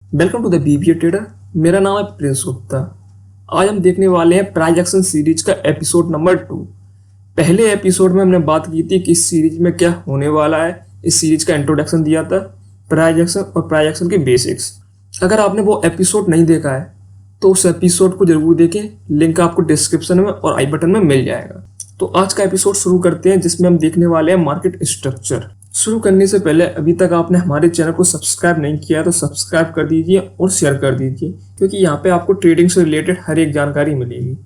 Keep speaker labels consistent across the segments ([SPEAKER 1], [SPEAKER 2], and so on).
[SPEAKER 1] Welcome to the BBA trader. मेरा नाम है प्रिंस गुप्ता। आज हम देखने वाले हैं प्राइस एक्शन सीरीज का एपिसोड नंबर 2। पहले एपिसोड में हमने बात की थी कि इस सीरीज में क्या होने वाला है। इस सीरीज का इंट्रोडक्शन दिया था, प्राइस एक्शन और प्राइस एक्शन के बेसिक्स। अगर आपने वो एपिसोड नहीं देखा है तो उस एपिसोड को जरूर देखें, लिंक आपको डिस्क्रिप्शन में और आई बटन में मिल जाएगा। तो आज का एपिसोड शुरू करते हैं, जिसमें हम देखने वाले हैं मार्केट स्ट्रक्चर। शुरू करने से पहले अभी तक आपने हमारे चैनल को सब्सक्राइब नहीं किया तो सब्सक्राइब कर दीजिए और शेयर कर दीजिए, क्योंकि यहाँ पे आपको ट्रेडिंग से रिलेटेड हर एक जानकारी मिलेगी।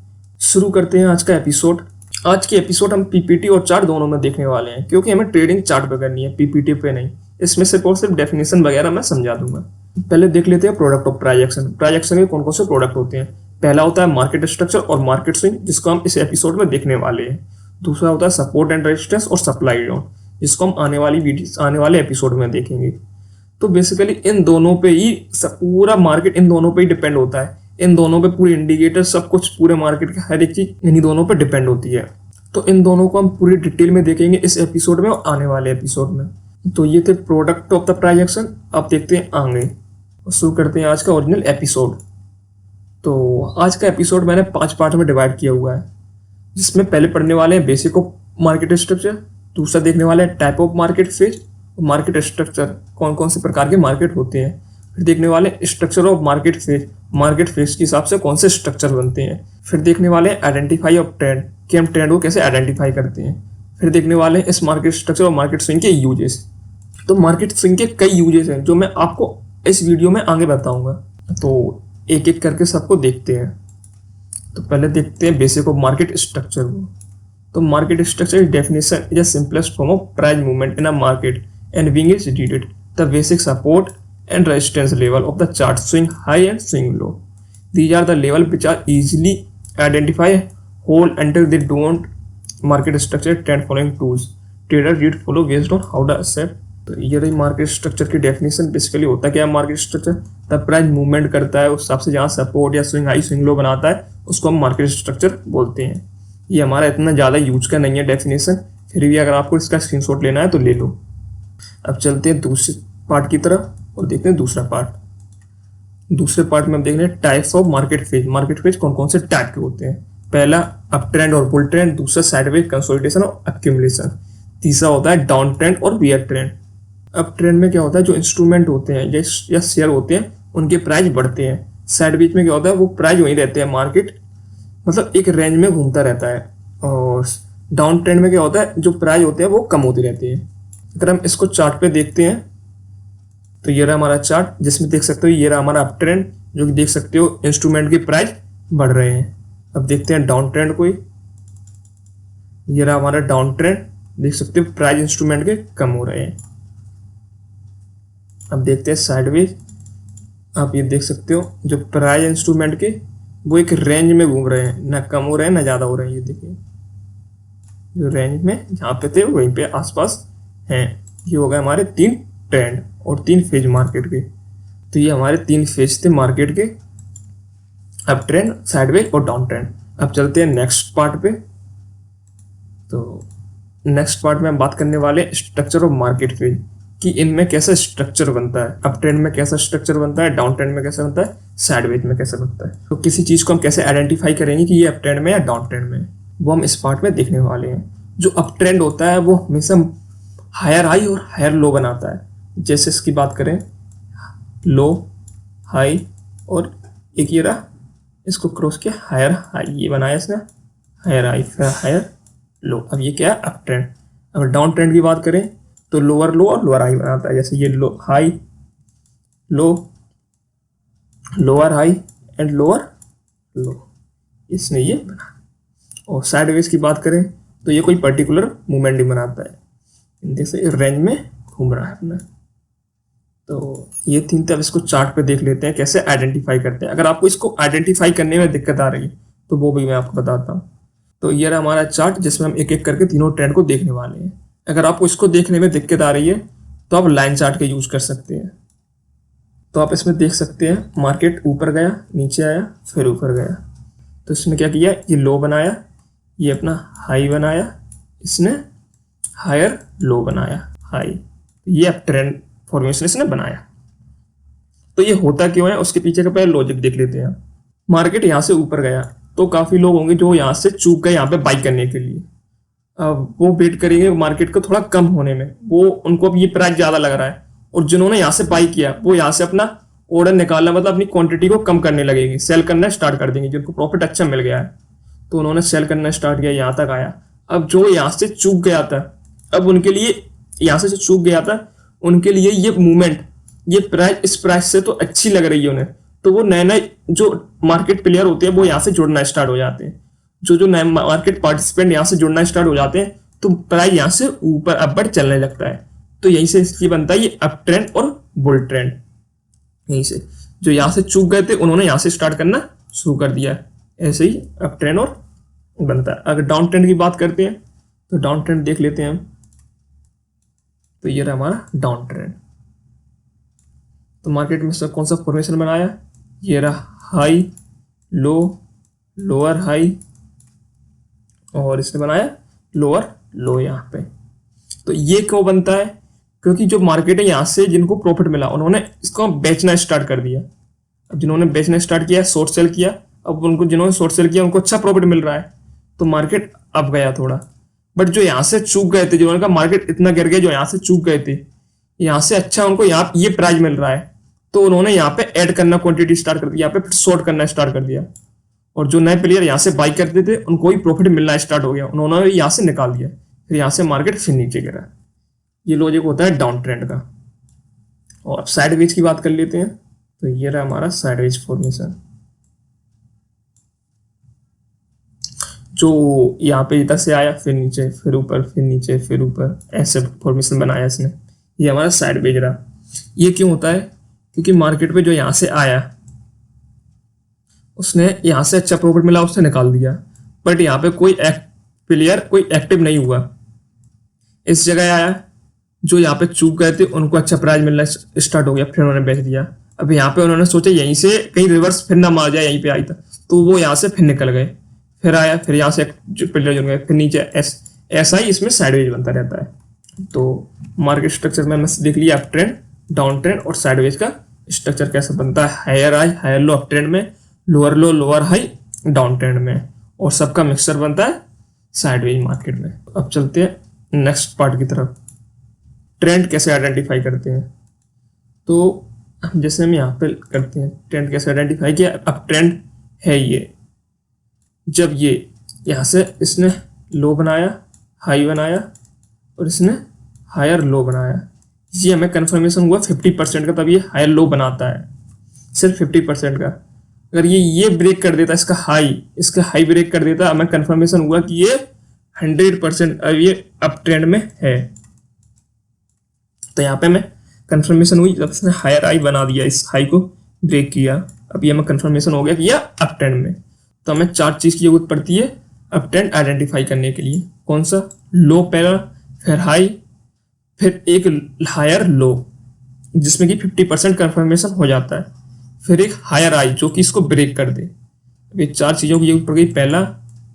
[SPEAKER 1] शुरू करते हैं आज का एपिसोड। आज के एपिसोड हम पीपीटी और चार्ट दोनों में देखने वाले हैं, क्योंकि हमें ट्रेडिंग चार्ट पे करनी है, पीपीटी पे नहीं। इसमें सिर्फ और सिर्फ डेफिनेशन वगैरह मैं समझा दूंगा। पहले देख लेते हैं product of price action. Price action के कौन कौन से प्रोडक्ट होते हैं। पहला होता है मार्केट स्ट्रक्चर और मार्केट स्विंग, जिसको हम इस एपिसोड में देखने वाले हैं। दूसरा होता है सपोर्ट एंड रेजिस्टेंस और सप्लाई जोन, जिसको हम आने वाले एपिसोड में देखेंगे। तो बेसिकली इन दोनों पे ही पूरा मार्केट इन दोनों पे ही डिपेंड होता है। इन दोनों पे पूरे इंडिकेटर सब कुछ, पूरे मार्केट की हर एक चीज इन्हीं दोनों पे डिपेंड होती है। तो इन दोनों को हम पूरी डिटेल में देखेंगे इस एपिसोड में और आने वाले एपिसोड में। तो ये थे product of the price action. आप देखते हैं आगे और शुरू करते हैं आज का ओरिजिनल एपिसोड। तो आज का एपिसोड मैंने 5 पार्ट में डिवाइड किया हुआ है, जिसमें पहले पढ़ने वाले हैं बेसिक ऑफ मार्केट स्ट्रक्चर, दूसरा देखने वाले हैं टाइप ऑफ मार्केट फेज और मार्केट स्ट्रक्चर, कौन कौन से प्रकार के मार्केट होते हैं। फिर देखने वाले structure of market phase, market phase के हिसाब से कौन से स्ट्रक्चर बनते हैं। फिर देखने वाले हैं आइडेंटिफाई ऑफ ट्रेंड, कि हम ट्रेंड को कैसे आइडेंटिफाई करते हैं। फिर देखने वाले हैं इस मार्केट स्ट्रक्चर और मार्केट स्विंग के यूजेस। तो मार्केट स्विंग के कई यूजेस हैं जो मैं आपको इस वीडियो में आगे बताऊंगा। तो एक एक करके सबको देखते हैं। तो पहले देखते हैं बेसिक ऑफ मार्केट स्ट्रक्चर को। तो market structure definition is a simplest form of price movement in a market and being is stated the basic support and resistance level of the chart swing high and swing low. These are the level which are easily identified hold until they don't. Market structure trend following tools. Trader read follow based on how the asset. तो ये रही market structure की definition. Basically होता क्या है market structure, तब price movement करता है उस हिसाब से जहाँ सपोर्ट या स्विंग हाई स्विंग लो बनाता है उसको हम मार्केट स्ट्रक्चर बोलते हैं। ये हमारा इतना ज़्यादा यूज का नहीं है डेफिनेशन, फिर भी अगर आपको इसका स्क्रीनशॉट लेना है तो ले लो। अब चलते हैं दूसरे पार्ट की तरफ और देखते हैं दूसरा पार्ट। दूसरे पार्ट में हम देख रहे हैं types of market phase. Market phase कौन कौन से टाइप के होते हैं। पहला अप ट्रेंड और बुल ट्रेंड, दूसरा साइडवेज कंसोलिडेशन और एक्यूमुलेशन, तीसरा होता है डाउन ट्रेंड और बियर ट्रेंड। अप ट्रेंड में क्या होता है, जो इंस्ट्रूमेंट होते हैं या शेयर होते हैं उनके प्राइस बढ़ते हैं। साइडवेज में क्या होता है, वो प्राइस वहीं रहते हैं, मार्केट मतलब एक रेंज में घूमता रहता है। और डाउन ट्रेंड में क्या होता है, जो प्राइस होते हैं वो कम होती रहती है। अगर हम इसको चार्ट पे देखते हैं तो ये रहा हमारा चार्ट, जिसमें देख सकते हो ये रहा हमारा अप ट्रेंड, जो कि देख सकते हो इंस्ट्रूमेंट के प्राइस बढ़ रहे हैं। अब देखते हैं डाउन ट्रेंड को। ये रहा हमारा डाउन ट्रेंड, देख सकते हो प्राइस इंस्ट्रूमेंट के कम हो रहे हैं। अब देखते हैं साइडवेज। आप ये देख सकते हो जो प्राइस इंस्ट्रूमेंट के वो एक रेंज में घूम रहे हैं, ना कम हो रहे हैं ना ज़्यादा हो रहे हैं। ये देखिए जो रेंज में जहाँ पे थे वहीं पे आसपास हैं। ये हो गए हमारे 3 ट्रेंड और 3 फेज मार्केट के। तो ये हमारे 3 फेज थे मार्केट के, अप ट्रेंड, साइडवेज और डाउन ट्रेंड। अब चलते हैं नेक्स्ट पार्ट पे। तो नेक्स्ट पार्ट में हम बात करने वाले स्ट्रक्चर ऑफ मार्केट फेज, कि इनमें कैसा स्ट्रक्चर बनता है। अप ट्रेंड में कैसा स्ट्रक्चर बनता है, डाउन ट्रेंड में कैसा बनता है, साइडवेज में कैसा बनता है। तो किसी चीज़ को हम कैसे आइडेंटिफाई करेंगे कि ये अप ट्रेंड में या डाउन ट्रेंड में, वो हम इस पार्ट में देखने वाले हैं। जो अप ट्रेंड होता है वो हमेशा हायर हाई और हायर लो बनाता है। जैसे इसकी बात करें, लो हाई और एक ये रहा, इसको क्रॉस किया हायर हाई, ये बनाया इसने हायर हाई फिर हायर लो। अब ये क्या है, अप ट्रेंड। अगर डाउन ट्रेंड की बात करें तो लोअर लो और लोअर हाई बनाता है। जैसे ये low high low, lower high and lower low, इसने ये बना। और साइडवेज की बात करें तो ये कोई पर्टिकुलर मूवमेंट नहीं बनाता है, जैसे रेंज में घूम रहा है अपना। तो ये 3 तब इसको चार्ट पे देख लेते हैं कैसे आइडेंटिफाई करते हैं। अगर आपको इसको आइडेंटिफाई करने में दिक्कत आ रही है तो वो भी मैं आपको बताता हूँ। तो ये रहा हमारा चार्ट, जिसमें हम एक एक करके तीनों ट्रेंड को देखने वाले हैं। अगर आपको इसको देखने में दिक्कत आ रही है तो आप लाइन चार्ट का यूज कर सकते हैं। तो आप इसमें देख सकते हैं मार्केट ऊपर गया, नीचे आया, फिर ऊपर गया। तो इसने क्या किया, ये लो बनाया, ये अपना हाई बनाया, इसने हायर लो बनाया, हाई। ये अब ट्रेंड फॉर्मेशन इसने बनाया। तो ये होता क्यों है, उसके पीछे का पहले लॉजिक देख लेते हैं। मार्केट यहाँ से ऊपर गया तो काफी लोग होंगे जो यहाँ से चूक गए यहाँ पे बाई करने के लिए। अब वो वेट करेंगे मार्केट को थोड़ा कम होने में, वो उनको अब ये प्राइस ज्यादा लग रहा है, और जिन्होंने यहाँ से बाई किया वो यहाँ से अपना ऑर्डर निकालना, मतलब अपनी क्वांटिटी को कम करने लगेगी, सेल करना स्टार्ट कर देंगे। जिनको प्रॉफिट अच्छा मिल गया है तो उन्होंने सेल करना स्टार्ट किया, यहाँ तक आया। अब जो यहाँ से चूक गया था, अब उनके लिए यहाँ से जो चूक गया था उनके लिए ये मूवमेंट, ये प्राइस इस प्राइस से तो अच्छी लग रही है उन्हें, तो वो नए नए जो मार्केट प्लेयर होते हैं वो यहाँ से जुड़ना स्टार्ट हो जाते हैं। जो जो नए मार्केट पार्टिसिपेंट यहाँ से जुड़ना स्टार्ट हो जाते हैं तो प्राइस यहाँ से ऊपर अपवर्ड चलने लगता है। तो यहीं से इसलिए बनता है ये अप ट्रेंड और बुल ट्रेंड। यहीं से जो यहाँ से चूक गए थे उन्होंने यहाँ से स्टार्ट करना शुरू कर दिया है, ऐसे ही अप ट्रेंड और बनता है। अगर डाउन ट्रेंड की बात करते हैं तो डाउन ट्रेंड देख लेते हैं हम। तो ये रहा हमारा डाउन ट्रेंड। तो मार्केट में कौन सा फॉर्मेशन बनाया, ये रहा हाई लो लोअर हाई, और इसने बनाया लोअर लो यहाँ पे। तो ये क्यों बनता है, क्योंकि जो मार्केट है यहाँ से जिनको प्रॉफिट मिला उन्होंने इसको बेचना स्टार्ट कर दिया। अब जिन्होंने बेचना स्टार्ट किया, शॉर्ट सेल किया, अब उनको जिन्होंने शॉर्ट सेल किया उनको अच्छा प्रॉफिट मिल रहा है, तो मार्केट अप गया थोड़ा। बट जो यहाँ से चूक गए थे, जिन्होंने कहा मार्केट इतना गिर गया, जो यहाँ से चूक गए थे, यहाँ से अच्छा उनको यहाँ ये प्राइस मिल रहा है, तो उन्होंने यहाँ पे ऐड करना क्वांटिटी स्टार्ट कर दिया, यहाँ पे फिर शॉर्ट करना स्टार्ट कर दिया। और जो नए प्लेयर यहाँ से बाई करते थे उनको ही प्रॉफिट मिलना स्टार्ट हो गया, उन्होंने यहाँ से निकाल दिया, फिर यहाँ से मार्केट फिर नीचे गिरा। ये लॉजिक होता है डाउन ट्रेंड का। और अब साइडवेज की बात कर लेते हैं। तो ये रहा हमारा साइडवेज फॉर्मेशन, जो यहाँ पे इधर से आया, फिर नीचे, फिर ऊपर, फिर नीचे, फिर ऊपर, ऐसे फॉर्मेशन बनाया इसने। ये हमारा साइडवेज रहा। ये क्यों होता है, क्योंकि मार्केट पे जो यहाँ से आया उसने यहाँ से अच्छा प्रॉफिट मिला, उससे निकाल दिया, बट यहाँ पे कोई प्लेयर कोई एक्टिव नहीं हुआ। इस जगह आया, जो यहाँ पे चूक गए थे उनको अच्छा प्राइस मिलना स्टार्ट हो गया, फिर उन्होंने बेच दिया। अब यहाँ पे उन्होंने सोचा यहीं से कहीं रिवर्स फिर ना मार जाए, यहीं पे आई था, तो वो यहाँ से फिर निकल गए, फिर आया, फिर यहाँ से जो प्लेयर जुड़ गए, फिर नीचे ऐसा ही इसमें साइडवेज बनता रहता है। तो मार्केट स्ट्रक्चर में देख लिया अप ट्रेंड, डाउन ट्रेंड और साइडवेज का स्ट्रक्चर कैसे बनता है। Higher high higher low up trend में, lower low lower high down trend में, और सबका मिक्सचर बनता है साइडवेज मार्केट में। अब चलते हैं नेक्स्ट पार्ट की तरफ, ट्रेंड कैसे आइडेंटिफाई करते हैं। तो जैसे हम यहाँ पे करते हैं, ट्रेंड कैसे आइडेंटिफाई किया। अब ट्रेंड है ये, जब ये यहाँ से इसने लो बनाया, हाई बनाया, और इसने हायर लो बनाया, ये हमें कंफर्मेशन हुआ 50% का, तब ये हायर लो बनाता है, सिर्फ 50% का। अगर ये ब्रेक कर देता, इसका हाई ब्रेक कर देता, हमें कंफर्मेशन हुआ कि ये 100% अब ये अप ट्रेंड में है। तो यहाँ पे हमें कंफर्मेशन हुई जब इसने हायर हाई बना दिया, इस हाई को ब्रेक किया, अब ये हमें कंफर्मेशन हो गया कि यह अप ट्रेंड में। तो हमें 4 चीज की जरूरत पड़ती है अप ट्रेंड आइडेंटिफाई करने के लिए। कौन सा, लो पहला, फिर हाई, फिर एक हायर लो जिसमें कि 50% कंफर्मेशन हो जाता है, फिर एक हायर हाई जो कि इसको ब्रेक कर दे। ये 4 चीजों की जरूरत पड़ गई, पहला,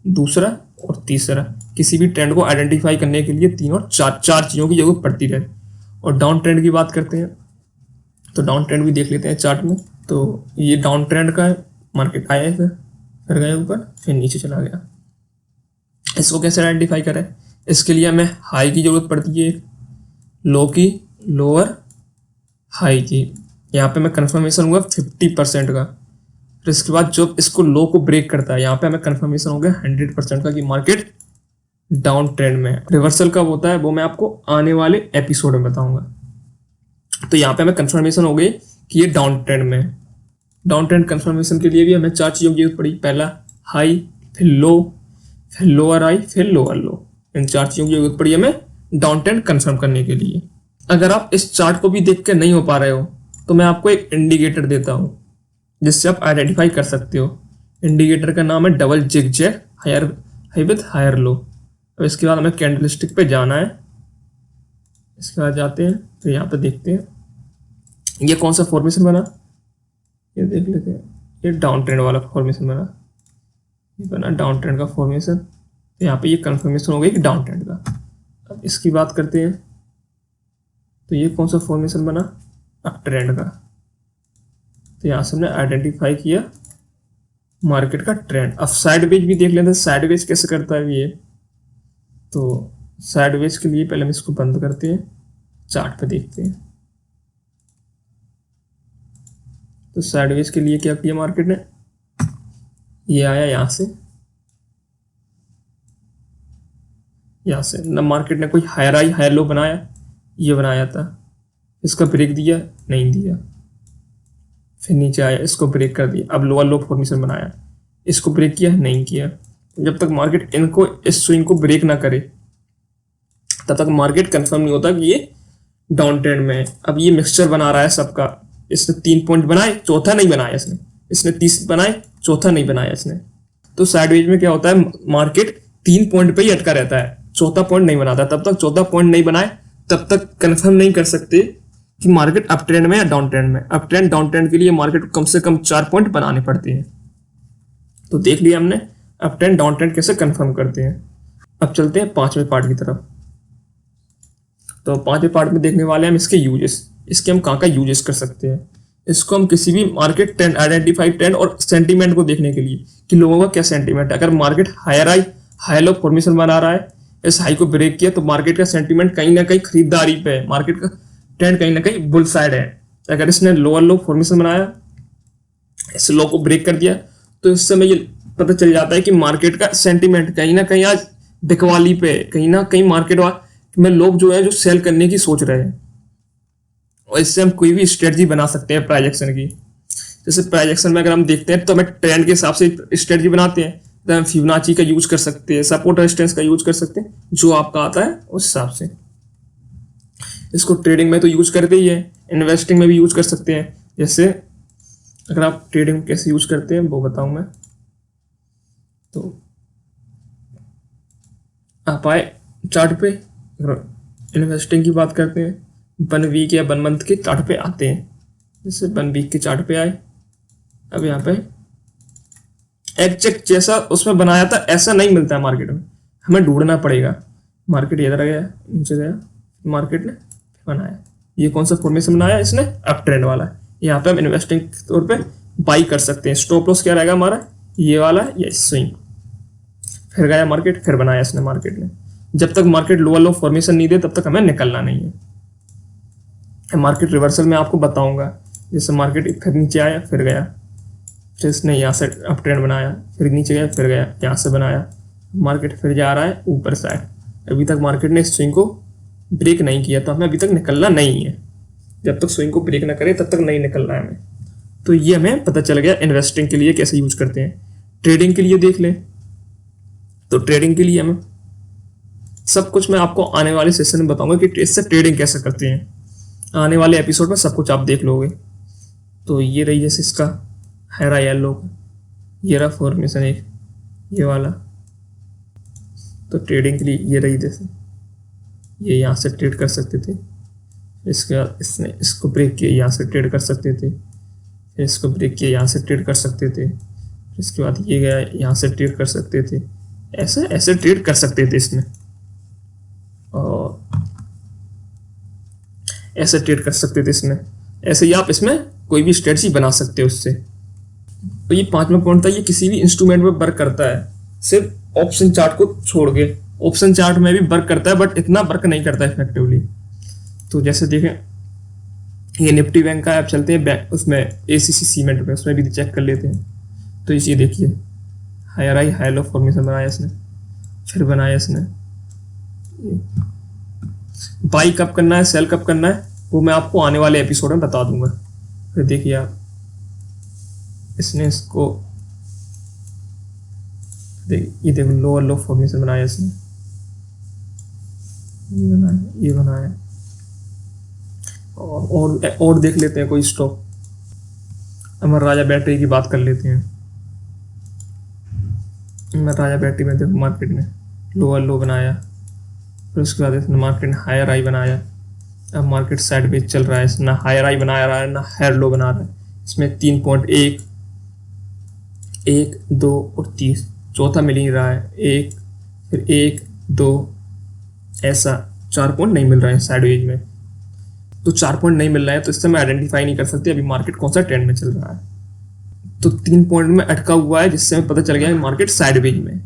[SPEAKER 1] दूसरा और तीसरा। किसी भी ट्रेंड को आइडेंटिफाई करने के लिए 3 और 4 चीजों की जरूरत पड़ती रहे। और डाउन ट्रेंड की बात करते हैं तो डाउन ट्रेंड भी देख लेते हैं चार्ट में। तो ये डाउन ट्रेंड का है, मार्केट आया है, फिर गया ऊपर, फिर नीचे चला गया। इसको कैसे आइडेंटिफाई करें, इसके लिए हमें हाई की जरूरत पड़ती है, लो की, लोअर हाई की। यहाँ पे हमें कंफर्मेशन हुआ 50% का। फिर इसके बाद जब इसको लो को ब्रेक करता है, यहाँ पे हमें कंफर्मेशन हो गया 100% का कि मार्केट डाउन ट्रेंड में। रिवर्सल कब होता है वो मैं आपको आने वाले एपिसोड में बताऊंगा। तो यहाँ पे हमें कंफर्मेशन हो गई कि ये डाउन ट्रेंड में है। डाउन ट्रेंड कंफर्मेशन के लिए भी हमें 4 चीजों की जरूरत पड़ी, पहला हाई, फिर लो, फिर लोअर हाई, फिर लोअर लो। इन 4 चीजों की जरूरत पड़ी हमें डाउन ट्रेंड कंफर्म करने के लिए। अगर आप इस चार्ट को भी देख के नहीं हो पा रहे हो तो मैं आपको एक इंडिकेटर देता हूँ जिससे आप आइडेंटिफाई कर सकते हो। इंडिकेटर का नाम है double zig zag higher high with higher low. अब इसके बाद हमें कैंडलस्टिक पे जाना है। इसके बाद जाते हैं तो यहाँ पे देखते हैं ये कौन सा फॉर्मेशन बना, ये देख लेते हैं। ये डाउन ट्रेंड वाला फॉर्मेशन बना, ये बना डाउन ट्रेंड का फॉर्मेशन। तो यहाँ पे ये कंफर्मेशन हो गई कि डाउन ट्रेंड का। अब इसकी बात करते हैं तो ये कौन सा फॉर्मेशन बना, अप ट्रेंड का। तो यहाँ से हमने आइडेंटिफाई किया मार्केट का ट्रेंड। अब साइडवेज भी देख लेते हैं साइडवेज कैसे करता है ये। तो साइडवेज के लिए पहले हम इसको बंद करते हैं, चार्ट पे देखते हैं। तो साइडवेज के लिए क्या किया मार्केट ने, ये आया यहाँ से न मार्केट ने कोई हायर हाई हायर लो बनाया, ये बनाया था, इसका ब्रेक दिया नहीं दिया, फिर नीचे आया इसको ब्रेक कर दिया, अब लोअर लो फॉर्मेशन बनाया, इसको ब्रेक किया नहीं किया। जब तक मार्केट इनको इस स्विंग को ब्रेक ना करे तब तक मार्केट कंफर्म नहीं होता कि ये डाउन ट्रेंड में है। अब ये मिक्सचर बना रहा है सबका, इसने 3 पॉइंट बनाए, चौथा नहीं बनाया इसने 30 बनाए, चौथा नहीं बनाया इसने। तो साइडवेज में क्या होता है, मार्केट 3 पॉइंट पे ही अटका रहता है, चौथा पॉइंट नहीं बनाता। तब तक चौथा पॉइंट नहीं बनाए तब तक कंफर्म नहीं कर सकते कि मार्केट अप ट्रेंड में या डाउन ट्रेंड में। अप ट्रेंड डाउन ट्रेंड के लिए मार्केट को कम से कम 4 पॉइंट बनाने पड़ते हैं। तो देख लिया हमने अप ट्रेंड डाउन ट्रेंड कैसे कंफर्म करते हैं। अब चलते हैं 5वें पार्ट की तरफ। तो 5वें पार्ट में देखने वाले हैं हम इसके यूजेस, इसके हम कहाँ का यूजेस कर सकते हैं। इसको हम किसी भी मार्केट ट्रेंड, आइडेंटिफाई ट्रेंड और सेंटीमेंट को देखने के लिए कि लोगों का क्या सेंटीमेंट है। अगर market higher high high low formation बना रहा है, इस हाई को ब्रेक किया, तो मार्केट का सेंटीमेंट कहीं ना कहीं खरीदारी पे है, मार्केट का ट्रेंड कहीं ना कहीं बुल साइड है। अगर इसने लोअर लो फॉर्मेशन बनाया, इस लो को ब्रेक कर दिया, तो इस समय ये पता चल जाता है कि मार्केट का सेंटीमेंट कहीं ना कहीं आज बिकवाली पे, कहीं ना कहीं मार्केट में लोग जो है जो सेल करने की सोच रहे हैं। और इससे हम कोई भी स्ट्रेटजी बना सकते हैं प्राइस एक्शन की। जैसे प्राइस एक्शन में अगर हम देखते हैं तो हमें ट्रेंड के हिसाब से स्ट्रेटजी बनाते हैं, तो हम फिबोनाची का यूज कर सकते हैं, सपोर्ट रेजिस्टेंस का यूज कर सकते हैं, जो आपका आता है उस हिसाब से। इसको ट्रेडिंग में तो यूज करते ही है, इन्वेस्टिंग में भी यूज कर सकते हैं। जैसे अगर आप ट्रेडिंग कैसे यूज करते हैं वो बताऊं मैं। तो आप आए चार्ट पे, इन्वेस्टिंग की बात करते हैं, 1 वीक या 1 मंथ के चार्ट पे आते हैं। जैसे 1 वीक के चार्ट पे आए, अब यहाँ पे एग्जैक्ट जैसा उसमें बनाया था ऐसा नहीं मिलता है मार्केट में, हमें ढूंढना पड़ेगा। मार्केट इधर गया, नीचे गया, मार्केट ने बनाया, ये कौन सा फॉर्मेशन बनाया इसने, अप ट्रेंड वाला। यहाँ पे हम इन्वेस्टिंग के तौर पे बाई कर सकते हैं। स्टॉप लॉस क्या रहेगा हमारा, ये वाला या स्विंग। फिर गया मार्केट, फिर बनाया इसने मार्केट ने। जब तक मार्केट लोअर लो फॉर्मेशन नहीं दे तब तक हमें निकलना नहीं है। मार्केट रिवर्सल में आपको बताऊंगा, जैसे मार्केट फिर नीचे आया, फिर गया, फिर इसने यहाँ से अप ट्रेंड बनाया, फिर नीचे गया, फिर गया, यहाँ से बनाया, मार्केट फिर जा रहा है ऊपर साइड। अभी तक मार्केट ने स्विंग को ब्रेक नहीं किया, तो हमें अभी तक निकलना नहीं है। जब तक स्विंग को ब्रेक ना करे तब तक नहीं निकलना है हमें। तो ये हमें पता चल गया इन्वेस्टिंग के लिए कैसे यूज करते हैं। ट्रेडिंग के लिए देख लें, तो ट्रेडिंग के लिए हमें सब कुछ मैं आपको आने वाले सेशन में बताऊंगा कि इससे ट्रेडिंग कैसे करते हैं। आने वाले एपिसोड में सब कुछ आप देख लोगे। तो ये रही जैसे इसका हैरा येलो, ये रहा फॉर्मेशन एक, ये वाला। तो ट्रेडिंग के लिए ये रही, जैसे ये यहाँ से ट्रेड कर सकते थे, इसके बाद इसने इसको ब्रेक किया, यहाँ से ट्रेड कर सकते थे, फिर इसको ब्रेक किया, यहाँ से ट्रेड कर सकते थे, इसके बाद ये गया, यहाँ से ट्रेड कर सकते थे, ऐसे ऐसे ट्रेड कर सकते थे इसमें, और ऐसे ट्रेड कर सकते थे इसमें। ऐसे ही आप इसमें कोई भी स्ट्रेटजी बना सकते हो उससे। तो ये 5वां पॉइंट था, ये किसी भी इंस्ट्रूमेंट में वर्क करता है, सिर्फ ऑप्शन चार्ट को छोड़ के। ऑप्शन चार्ट में भी वर्क करता है बट इतना वर्क नहीं करता इफेक्टिवली। तो जैसे देखें ये निफ्टी बैंक का, आप चलते हैं बैंक उसमें एसीसी सीमेंट में, उसमें भी चेक कर लेते हैं। तो ये देखिए higher high high low formation बनाया इसने, फिर बनाया इसने। बाई कब करना है, सेल कब करना है, वो मैं आपको आने वाले एपिसोड में बता दूंगा। फिर देखिए आप, इसने इसको ये देखो लोअर लो फॉर्मेशन बनाया इसने, ये बनाया। और देख लेते हैं कोई स्टॉक। अमर राजा बैटरी की बात कर लेते हैं। अमर राजा बैटरी में देखो मार्केट ने लोअर लो बनाया, फिर उसके बाद इसने मार्केट ने हायर हाई बनाया। अब मार्केट साइड पे चल रहा है, ना हायर हाई बना रहा है ना हायर लो बना रहा है। इसमें 3 पॉइंट 1, 1, 2 और 3, चौथा मिल ही रहा है, 1, फिर 1, 2, ऐसा 4 पॉइंट नहीं मिल रहा है साइडवेज में। तो 4 पॉइंट नहीं मिल रहा है, तो इससे मैं आइडेंटिफाई नहीं कर सकती अभी मार्केट कौन सा ट्रेंड में चल रहा है। तो 3 पॉइंट में अटका हुआ है, जिससे हमें पता चल गया है मार्केट साइडवेज में।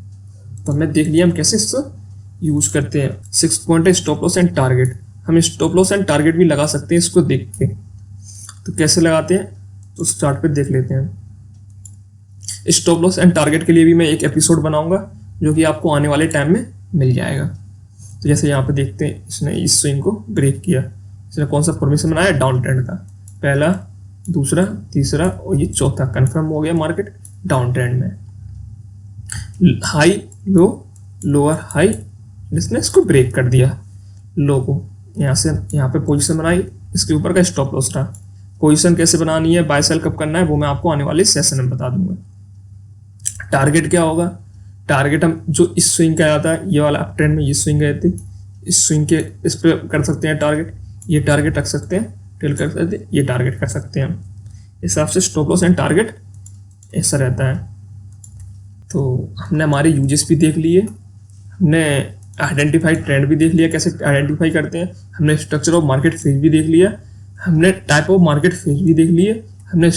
[SPEAKER 1] तो हमने देख लिया हम कैसे इसको यूज करते हैं। 6 पॉइंट है स्टॉप लॉस एंड टारगेट। हम स्टॉप लॉस एंड टारगेट भी लगा सकते हैं इसको देख के। तो कैसे लगाते हैं तो उस चार्ट पे देख लेते हैं। स्टॉप लॉस एंड टारगेट के लिए भी मैं एक एपिसोड बनाऊंगा, जो कि आपको आने वाले टाइम में मिल जाएगा। तो जैसे यहाँ पे देखते हैं, इसने इस स्विंग को ब्रेक किया। इसने कौन सा फॉर्मेशन बनाया, डाउन ट्रेंड का। पहला, दूसरा, तीसरा और ये चौथा कंफर्म हो गया मार्केट डाउन ट्रेंड में। हाई लो, लोअर हाई, इसने इसको ब्रेक कर दिया लो को। यहाँ से यहाँ पे पोजीशन बनाई, इसके ऊपर का स्टॉप लॉस था। पोजीशन कैसे बनानी है, बाय सेल कब करना है, वो मैं आपको आने वाले सेशन में बता दूंगा। टारगेट क्या होगा, टारगेट हम जो इस स्विंग का आया था, ये वाला अप ट्रेंड में ये स्विंग गए थे, इस स्विंग के इस पे कर सकते हैं टारगेट। ये टारगेट रख सकते हैं, टेल कर सकते हैं, ये टारगेट कर सकते हैं हम। इस हिसाब से स्टॉप लॉस एंड टारगेट ऐसा रहता है। तो हमने हमारे यूजेस भी देख लिए, हमने आइडेंटिफाइड ट्रेंड भी देख लिया कैसे आइडेंटिफाई करते हैं, हमने स्ट्रक्चर ऑफ मार्केट फेज भी देख लिया, हमने टाइप ऑफ मार्केट फेज भी देख लिए, हमने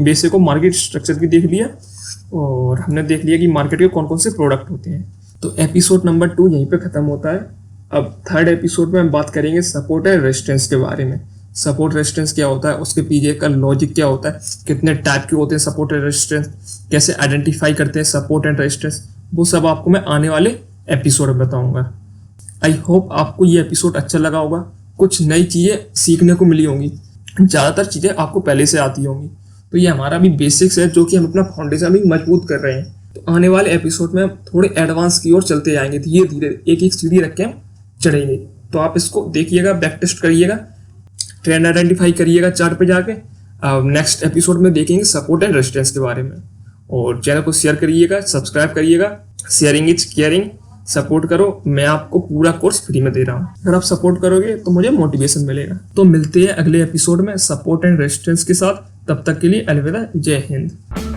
[SPEAKER 1] बेसिक ऑफ मार्केट स्ट्रक्चर भी देख लिया, और हमने देख लिया कि मार्केट के कौन कौन से प्रोडक्ट होते हैं। तो एपिसोड नंबर 2 यहीं पे ख़त्म होता है। अब थर्ड एपिसोड में हम बात करेंगे सपोर्ट एंड रेजिस्टेंस के बारे में। सपोर्ट रेजिस्टेंस क्या होता है, उसके पीछे का लॉजिक क्या होता है, कितने टाइप के होते हैं सपोर्ट एंड रेजिस्टेंस, कैसे आइडेंटिफाई करते हैं सपोर्ट एंड रेजिस्टेंस, वो सब आपको मैं आने वाले एपिसोड में बताऊंगा। आई होप आपको ये एपिसोड अच्छा लगा होगा, कुछ नई चीज़ें सीखने को मिली होंगी। ज़्यादातर चीज़ें आपको पहले से आती होंगी। तो ये हमारा भी बेसिक्स है, जो कि हम अपना फाउंडेशन भी मजबूत कर रहे हैं। तो आने वाले एपिसोड में हम थोड़े एडवांस की ओर चलते जाएंगे, धीरे धीरे एक एक सीढ़ी रख के हम चढ़ेंगे। तो आप इसको देखिएगा, बैक टेस्ट करिएगा, ट्रेंड आइडेंटिफाई करिएगा चार्ट पे जाके। नेक्स्ट एपिसोड में देखेंगे सपोर्ट एंड रेजिस्टेंस के बारे में। और चैनल को शेयर करिएगा, सब्सक्राइब करिएगा। Sharing is caring. सपोर्ट करो, मैं आपको पूरा कोर्स फ्री में दे रहा हूँ। अगर आप सपोर्ट करोगे तो मुझे मोटिवेशन मिलेगा। तो मिलते हैं अगले एपिसोड में सपोर्ट एंड रेजिस्टेंस के साथ। तब तक के लिए अलविदा, जय हिंद।